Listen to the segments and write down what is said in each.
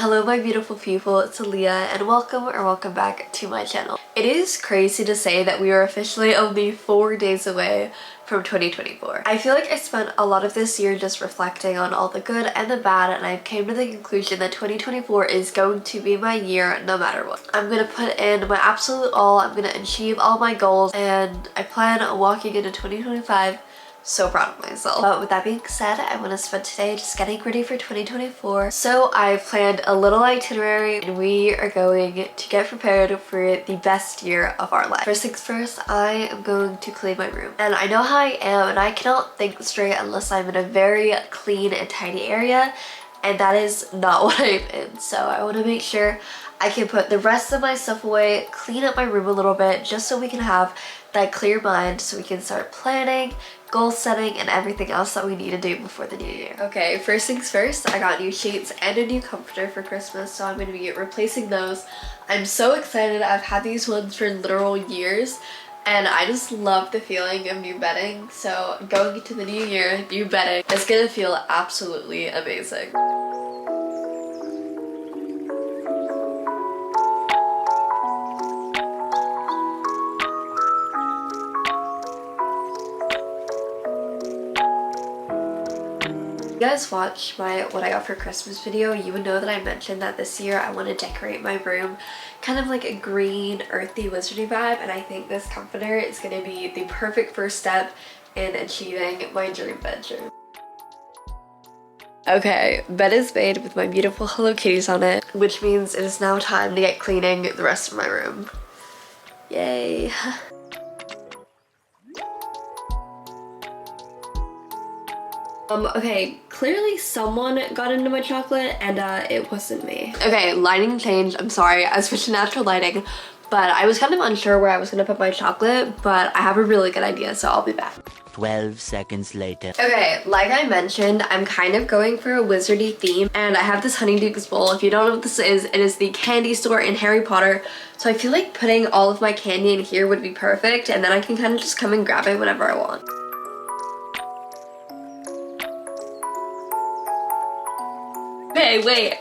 Hello my beautiful people, it's Liyah and welcome back to my channel. It is crazy to say that we are officially only 4 days away from 2024. I feel like I spent a lot of this year just reflecting on all the good and the bad, and I came to the conclusion that 2024 is going to be my year no matter what. I'm gonna put in my absolute all, I'm gonna achieve all my goals, and I plan on walking into 2025 so proud of myself. But with that being said, I want to spend today just getting ready for 2024. So I've planned a little itinerary and we are going to get prepared for the best year of our life. First things first, I am going to clean my room. And I know how I am and I cannot think straight unless I'm in a very clean and tidy area, and that is not what I'm in. So I want to make sure I can put the rest of my stuff away, clean up my room a little bit just so we can have that clear mind so we can start planning, goal setting, and everything else that we need to do before the new year. Okay, first things first, I got new sheets and a new comforter for Christmas, so I'm going to be replacing those. I'm so excited. I've had these ones for literal years and I just love the feeling of new bedding. So going into the new year, new bedding, it's gonna feel absolutely amazing. If you guys watched my what I got for Christmas video, you would know that I mentioned that this year I want to decorate my room kind of like a green earthy wizardy vibe, and I think this comforter is going to be the perfect first step in achieving my dream bedroom. Okay, bed is made with my beautiful Hello Kitties on it, which means it is now time to get cleaning the rest of my room. Yay. Okay, clearly someone got into my chocolate and it wasn't me. Okay, lighting change. I'm sorry, I switched to natural lighting, but I was kind of unsure where I was gonna put my chocolate, but I have a really good idea, so I'll be back. 12 seconds later. Okay, like I mentioned, I'm kind of going for a wizardy theme, and I have this Honeydukes bowl. If you don't know what this is, it is the candy store in Harry Potter. So I feel like putting all of my candy in here would be perfect, and then I can kind of just come and grab it whenever I want. Okay, wait,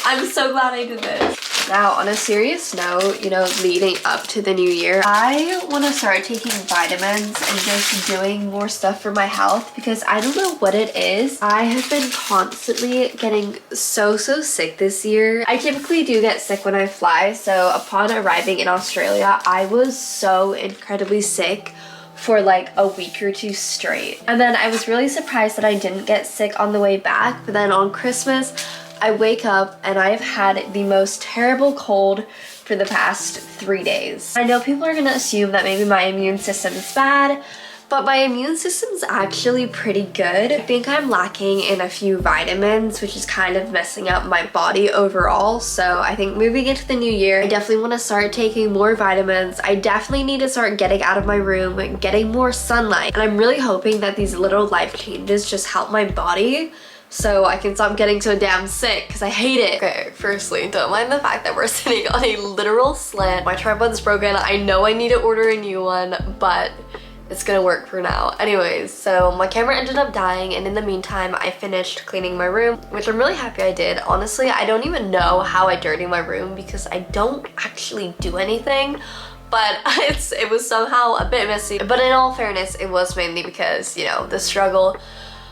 I'm so glad I did this. Now, on a serious note, you know, leading up to the new year, I want to start taking vitamins and just doing more stuff for my health because I don't know what it is. I have been constantly getting so sick this year. I typically do get sick when I fly, so upon arriving in Australia, I was so incredibly sick for like a week or two straight. And then I was really surprised that I didn't get sick on the way back, but then on Christmas, I wake up and I've had the most terrible cold for the past 3 days. I know people are gonna assume that maybe my immune system is bad, but my immune system's actually pretty good. I think I'm lacking in a few vitamins, which is kind of messing up my body overall. So I think moving into the new year, I definitely want to start taking more vitamins. I definitely need to start getting out of my room, getting more sunlight. And I'm really hoping that these little life changes just help my body so I can stop getting so damn sick because I hate it. Okay, firstly, don't mind the fact that we're sitting on a literal slant. My tripod's broken. I know I need to order a new one, but it's gonna work for now. Anyways, so my camera ended up dying, and in the meantime, I finished cleaning my room, which I'm really happy I did. Honestly, I don't even know how I dirty my room because I don't actually do anything, but it was somehow a bit messy. But in all fairness, it was mainly because, you know, the struggle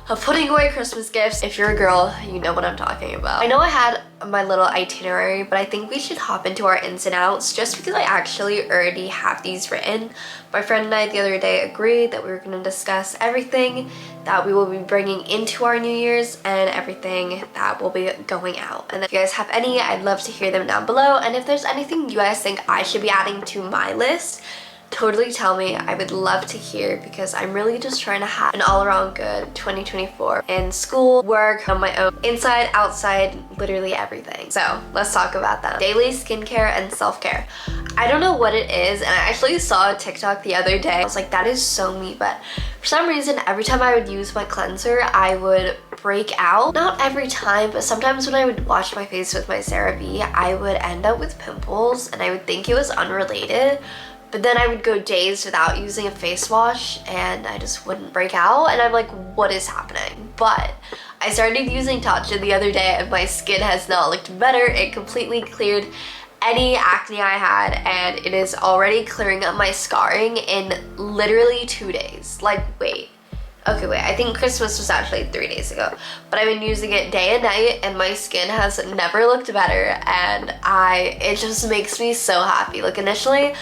of putting away Christmas gifts. If you're a girl, you know what I'm talking about. I know I had my little itinerary, but I think we should hop into our ins and outs just because I actually already have these written. My friend and I the other day agreed that we were going to discuss everything that we will be bringing into our New Year's and everything that will be going out. And if you guys have any, I'd love to hear them down below. And if there's anything you guys think I should be adding to my list, totally tell me. I would love to hear because I'm really just trying to have an all-around good 2024 in school, work, on my own, inside, outside, literally everything. So let's talk about that. Daily skincare and self-care. I don't know what it is, and I actually saw a TikTok the other day. I was like, that is so me, but for some reason, every time I would use my cleanser, I would break out. Not every time, but sometimes when I would wash my face with my CeraVe, I would end up with pimples, and I would think it was unrelated. But then I would go days without using a face wash and I just wouldn't break out, and I'm like, what is happening? But I started using Tatcha the other day and my skin has now looked better. It completely cleared any acne I had, and it is already clearing up my scarring in literally 2 days. Like, wait. Okay, wait, I think Christmas was actually 3 days ago, but I've been using it day and night and my skin has never looked better, and it just makes me so happy. Like, initially,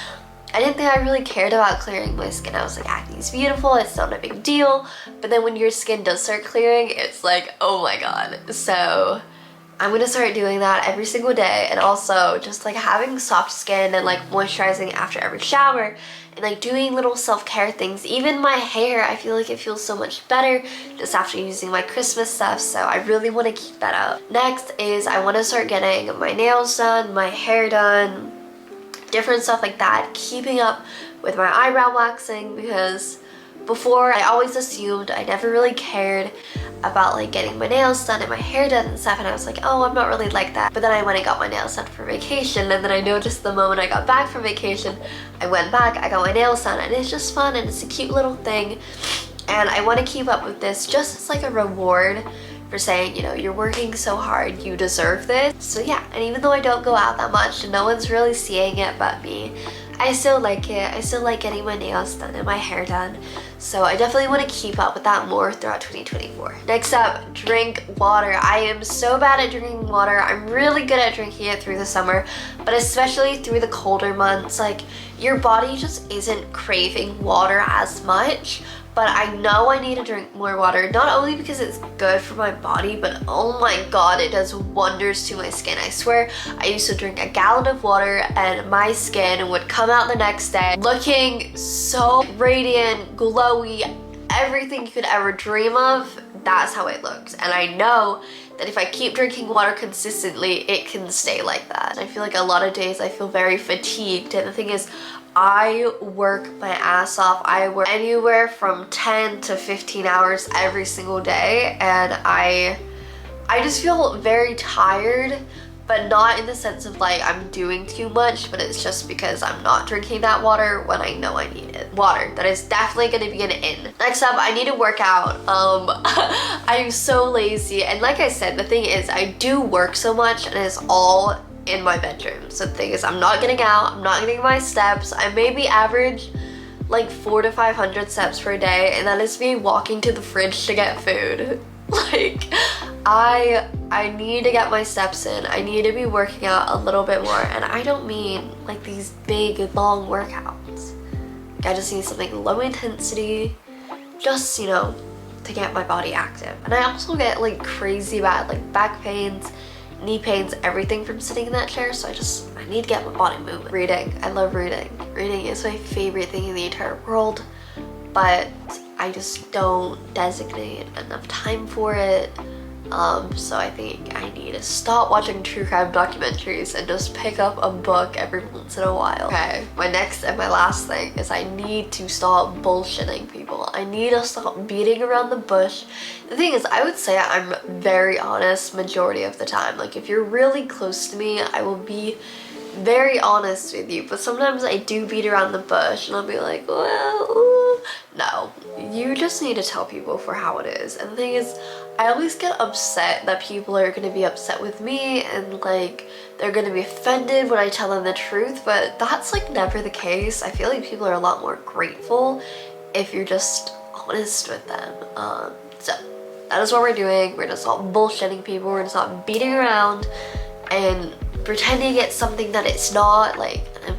I didn't think I really cared about clearing my skin. I was like, acne's beautiful, it's not a big deal. But then when your skin does start clearing, it's like, oh my god. So I'm gonna start doing that every single day, and also just like having soft skin and like moisturizing after every shower and like doing little self-care things. Even my hair, I feel like it feels so much better just after using my Christmas stuff, so I really want to keep that up. Next is I want to start getting my nails done, my hair done, different stuff like that, keeping up with my eyebrow waxing, because before I always assumed, I never really cared about like getting my nails done and my hair done and stuff, and I was like, oh, I'm not really like that. But then I went and got my nails done for vacation, and then I noticed the moment I got back from vacation, I went back, I got my nails done, and it's just fun and it's a cute little thing, and I want to keep up with this just as like a reward for saying, you know, you're working so hard, you deserve this. So yeah, and even though I don't go out that much and no one's really seeing it but me, I still like it. I still like getting my nails done and my hair done. So I definitely want to keep up with that more throughout 2024. Next up, drink water. I am so bad at drinking water. I'm really good at drinking it through the summer, but especially through the colder months, like your body just isn't craving water as much. But I know I need to drink more water, not only because it's good for my body, but oh my god, it does wonders to my skin. I swear, I used to drink a gallon of water and my skin would come out the next day looking so radiant, glowy, everything you could ever dream of. That's how it looks. And I know that if I keep drinking water consistently, it can stay like that. I feel like a lot of days I feel very fatigued, and the thing is, I work my ass off. I work anywhere from 10 to 15 hours every single day, and I just feel very tired, but not in the sense of like I'm doing too much, but it's just because I'm not drinking that water when I know I need it. Water, that is definitely gonna be an in. Next up, I need to work out. I'm so lazy, and like I said, the thing is, I do work so much and it's all in my bedroom. So the thing is, I'm not getting out, I'm not getting my steps. I maybe average like 400 to 500 steps per day, and that is me walking to the fridge to get food. Like, I need to get my steps in. I need to be working out a little bit more, and I don't mean like these big long workouts. Like, I just need something low intensity, just, you know, to get my body active. And I also get like crazy bad like back pains, knee pains, everything from sitting in that chair, so I need to get my body moving. Reading, I love reading. Reading is my favorite thing in the entire world, but I just don't designate enough time for it. So I think I need to stop watching true crime documentaries and just pick up a book every once in a while. Okay, my next and my last thing is I need to stop bullshitting people. I need to stop beating around the bush. The thing is, I would say I'm very honest majority of the time. Like, if you're really close to me, I will be very honest with you, but sometimes I do beat around the bush and I'll be like, well, no, you just need to tell people for how it is. And the thing is, I always get upset that people are going to be upset with me and like they're going to be offended when I tell them the truth, but that's like never the case. I feel like people are a lot more grateful if you're just honest with them. So that is what we're doing. We're gonna stop bullshitting people. We're gonna stop beating around and pretending it's something that it's not. Like, I'm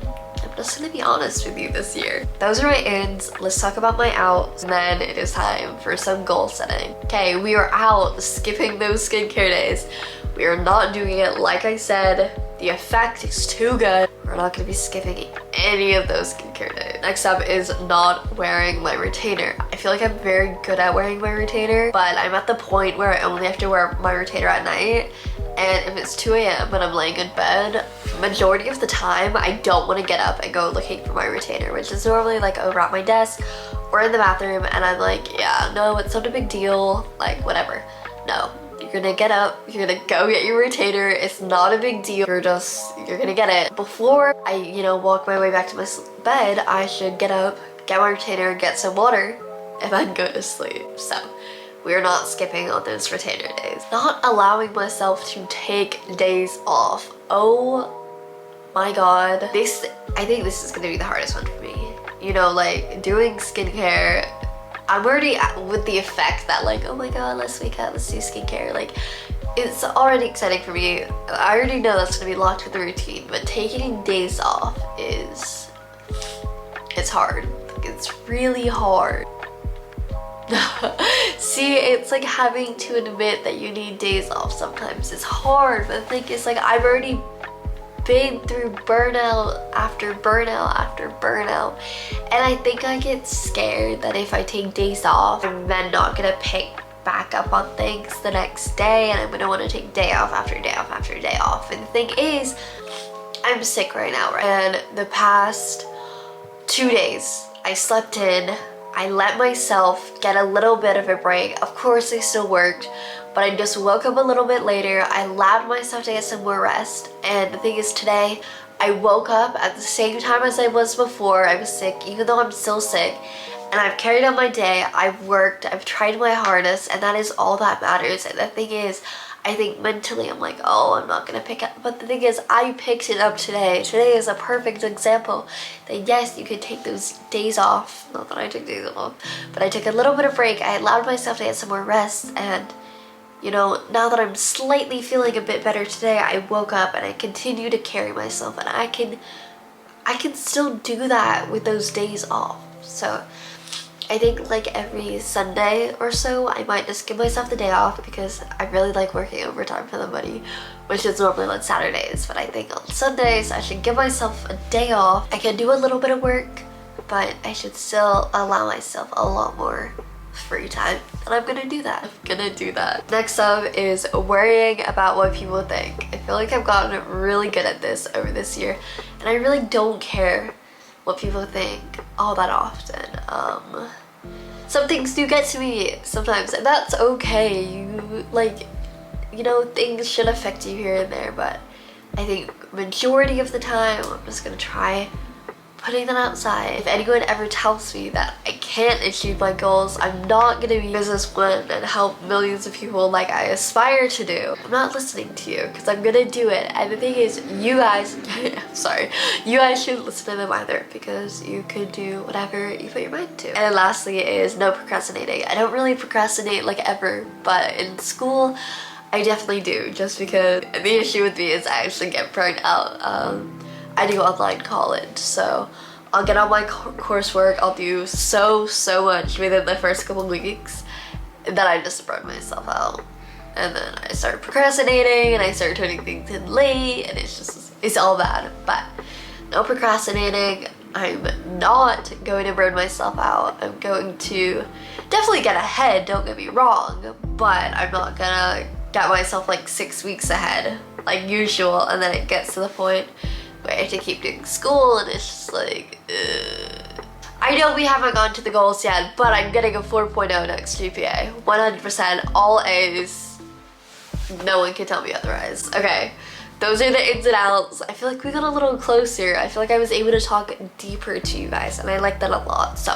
just gonna be honest with you this year. Those are my ins. Let's talk about my outs, and then it is time for some goal setting. Okay, we are out, skipping those skincare days. We are not doing it. Like I said, the effect is too good. We're not gonna be skipping any of those skincare days. Next up is not wearing my retainer. I feel like I'm very good at wearing my retainer, but I'm at the point where I only have to wear my retainer at night. And if it's 2 a.m. and I'm laying in bed, majority of the time I don't want to get up and go looking for my retainer, which is normally like over at my desk or in the bathroom, and I'm like, yeah, no, it's not a big deal, like whatever. No, you You're gonna get up, you're gonna go get your retainer. It's not a big deal. You're gonna get it. Before I, you know, walk my way back to my bed, I should get up, get my retainer, get some water, and then go to sleep. So we're not skipping on those retainer days. Not allowing myself to take days off. Oh my god. I think this is gonna be the hardest one for me. You know, like doing skincare, I'm already with the effect that like, oh my god, let's wake up, let's do skincare. Like, it's already exciting for me. I already know that's gonna be locked with the routine, but taking days off it's hard. It's really hard. See, it's like having to admit that you need days off sometimes. It's hard, but the thing is, like, I've already been through burnout after burnout after burnout, and I think I get scared that if I take days off, I'm then not gonna pick back up on things the next day, and I'm gonna want to take day off after day off after day off. And the thing is, I'm sick right now, and the past 2 days I slept in. I let myself get a little bit of a break. Of course I still worked, but I just woke up a little bit later. I allowed myself to get some more rest. And the thing is, today I woke up at the same time as I was before. I was sick, even though I'm still sick, and I've carried on my day. I've worked, I've tried my hardest, and that is all that matters. And the thing is, I think mentally I'm like, oh, I'm not gonna pick up, but the thing is, I picked it up today. Today is a perfect example that yes, you could take those days off. Not that I took days off, but I took a little bit of break. I allowed myself to get some more rest, and you know, now that I'm slightly feeling a bit better today, I woke up and I continue to carry myself, and I can still do that with those days off. So I think like every Sunday or so, I might just give myself the day off, because I really like working overtime for the money, which is normally on Saturdays. But I think on Sundays, I should give myself a day off. I can do a little bit of work, but I should still allow myself a lot more free time, and I'm gonna do that. Next up is worrying about what people think. I feel like I've gotten really good at this over this year, and I really don't care what people think all that often. Some things do get to me sometimes, and that's okay. You know, things should affect you here and there, but I think majority of the time I'm just gonna try putting that outside. If anyone ever tells me that I can't achieve my goals, I'm not gonna be a businesswoman and help millions of people like I aspire to do. I'm not listening to you, because I'm gonna do it. And the thing is, you guys, sorry, you guys shouldn't listen to them either, because you could do whatever you put your mind to. And then lastly is no procrastinating. I don't really procrastinate like ever, but in school, I definitely do, just because the issue with me is I actually get burnt out. I do online college, so I'll get on my coursework, I'll do so much within the first couple weeks, and then I just burn myself out. And then I start procrastinating, and I start turning things in late, and it's all bad. But no procrastinating. I'm not going to burn myself out. I'm going to definitely get ahead, don't get me wrong, but I'm not gonna get myself like 6 weeks ahead like usual, and then it gets to the point where I have to keep doing school, and it's just like, ugh. I know we haven't gone to the goals yet, but I'm getting a 4.0 next GPA. 100%, all A's. No one can tell me otherwise. Okay, those are the ins and outs. I feel like we got a little closer. I feel like I was able to talk deeper to you guys, and I like that a lot. So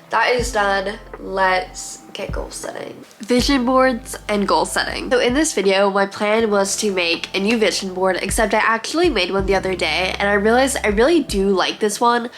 that is done. Let's get goal setting. Vision boards and goal setting. So in this video, my plan was to make a new vision board, except I actually made one the other day, and I realized I really do like this one,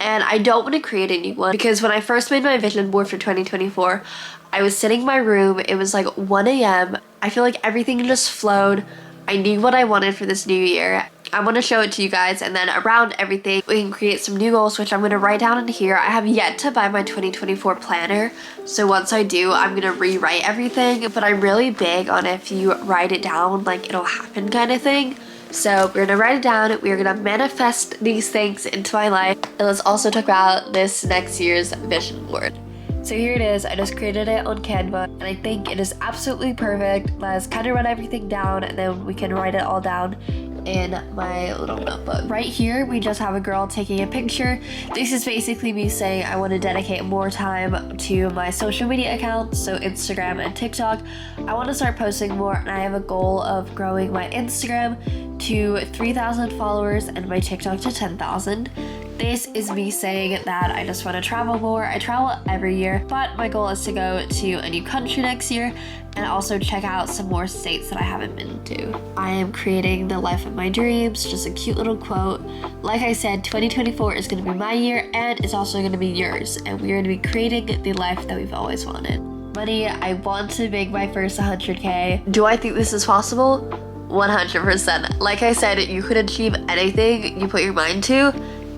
and I don't want to create a new one, because when I first made my vision board for 2024, I was sitting in my room, it was like 1 a.m. I feel like everything just flowed. I knew what I wanted for this new year. I want to show it to you guys, and then around everything we can create some new goals, which I'm going to write down in here. I have yet to buy my 2024 planner, so once I do, I'm going to rewrite everything, but I'm really big on if you write it down, like it'll happen kind of thing. So we're going to write it down, we're going to manifest these things into my life, and let's also talk about this next year's vision board. So here it is. I just created it on Canva, and I think it is absolutely perfect. Let's kind of run everything down, and then we can write it all down in my little notebook. Right here, we just have a girl taking a picture. This is basically me saying I want to dedicate more time to my social media accounts, so Instagram and TikTok. I want to start posting more, and I have a goal of growing my Instagram to 3,000 followers and my TikTok to 10,000. This is me saying that I just want to travel more. I travel every year, but my goal is to go to a new country next year and also check out some more states that I haven't been to. I am creating the life of my dreams, just a cute little quote. Like I said, 2024 is going to be my year, and it's also going to be yours, and we are going to be creating the life that we've always wanted. Money, I want to make my first 100K. Do I think this is possible? 100%. Like I said, you could achieve anything you put your mind to,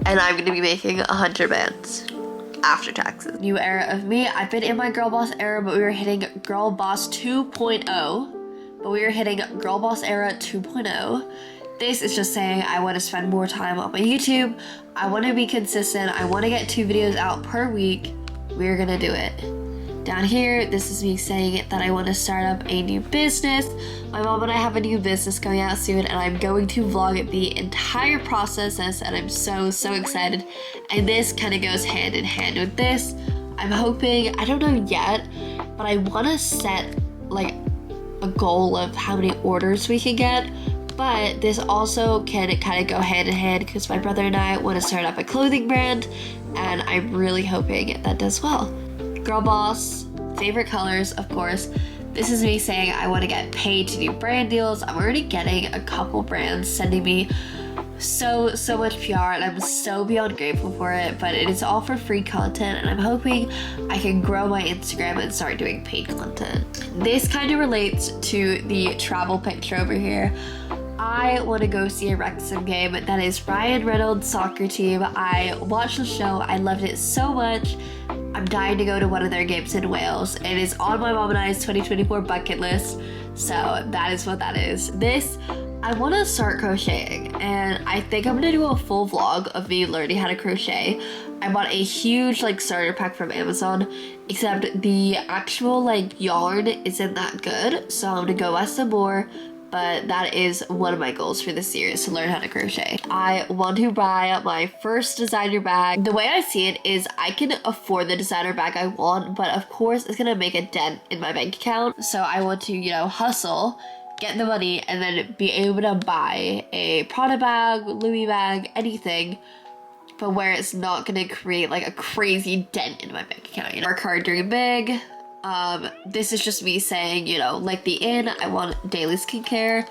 and I'm gonna be making 100 bands after taxes. New era of me. I've been in my girl boss era, but we were hitting girl boss 2.0. Girl boss era 2.0. This is just saying I want to spend more time on my YouTube. I want to be consistent. I want to get 2 videos out per week. We're gonna do it. Down here, this is me saying that I want to start up a new business. My mom and I have a new business coming out soon, and I'm going to vlog the entire process, and I'm so excited. And this kind of goes hand in hand with this. I'm hoping, I don't know yet, but I want to set like a goal of how many orders we can get. But this also can kind of go hand in hand because my brother and I want to start up a clothing brand, and I'm really hoping that does well. Girl boss, favorite colors, of course. This is me saying I want to get paid to do brand deals. I'm already getting a couple brands sending me so much PR, and I'm so beyond grateful for it, but it is all for free content, and I'm hoping I can grow my Instagram and start doing paid content. This kind of relates to the travel picture over here. I want to go see a Wrexham game. That is Ryan Reynolds' soccer team. I watched the show. I loved it so much. I'm dying to go to one of their games in Wales. It is on my mom and I's 2024 bucket list. So that is what that is. This, I want to start crocheting, and I think I'm going to do a full vlog of me learning how to crochet. I bought a huge like starter pack from Amazon, except the actual like yarn isn't that good. So I'm going to go buy some more. But that is one of my goals for this year, is to learn how to crochet. I want to buy my first designer bag. The way I see it is I can afford the designer bag I want, but of course it's gonna make a dent in my bank account. So I want to, hustle, get the money, and then be able to buy a Prada bag, Louis bag, anything, but where it's not gonna create like a crazy dent in my bank account. Work hard, dream big. This is just me saying, like the inn, I want daily skincare,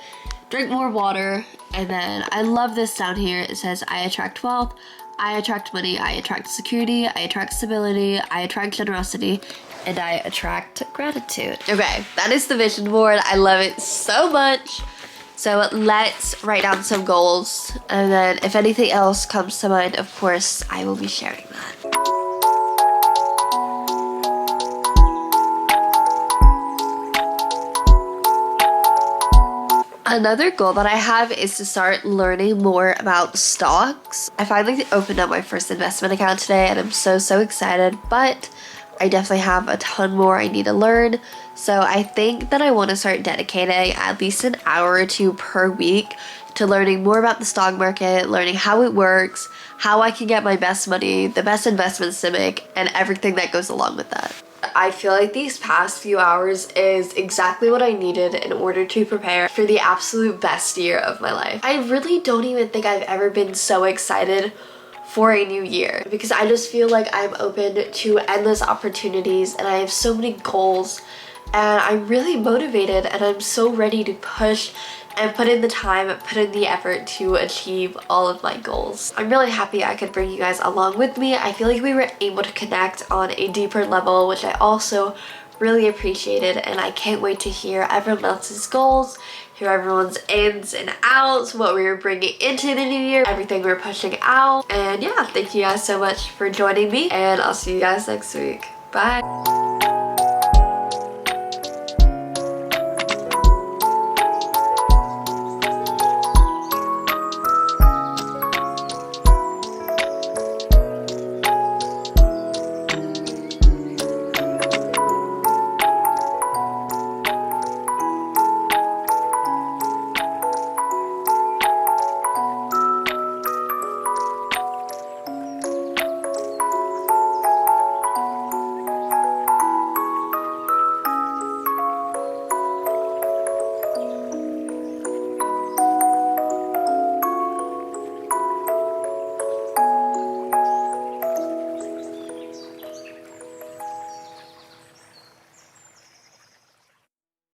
drink more water, and then I love this down here. It says, I attract wealth, I attract money, I attract security, I attract stability, I attract generosity, and I attract gratitude. Okay, that is the vision board. I love it so much. So let's write down some goals, and then if anything else comes to mind, of course, I will be sharing that. Another goal that I have is to start learning more about stocks. I finally opened up my first investment account today, and I'm so excited, but I definitely have a ton more I need to learn. So I think that I want to start dedicating at least an hour or 2 per week to learning more about the stock market, learning how it works, how I can get my best money, the best investments to make, and everything that goes along with that. I feel like these past few hours is exactly what I needed in order to prepare for the absolute best year of my life. I really don't even think I've ever been so excited for a new year, because I just feel like I'm open to endless opportunities, and I have so many goals, and I'm really motivated, and I'm so ready to push and put in the time, put in the effort to achieve all of my goals. I'm really happy I could bring you guys along with me. I feel like we were able to connect on a deeper level, which I also really appreciated, and I can't wait to hear everyone else's goals, hear everyone's ins and outs, what we were bringing into the new year, everything we're pushing out. And yeah, thank you guys so much for joining me, and I'll see you guys next week. Bye.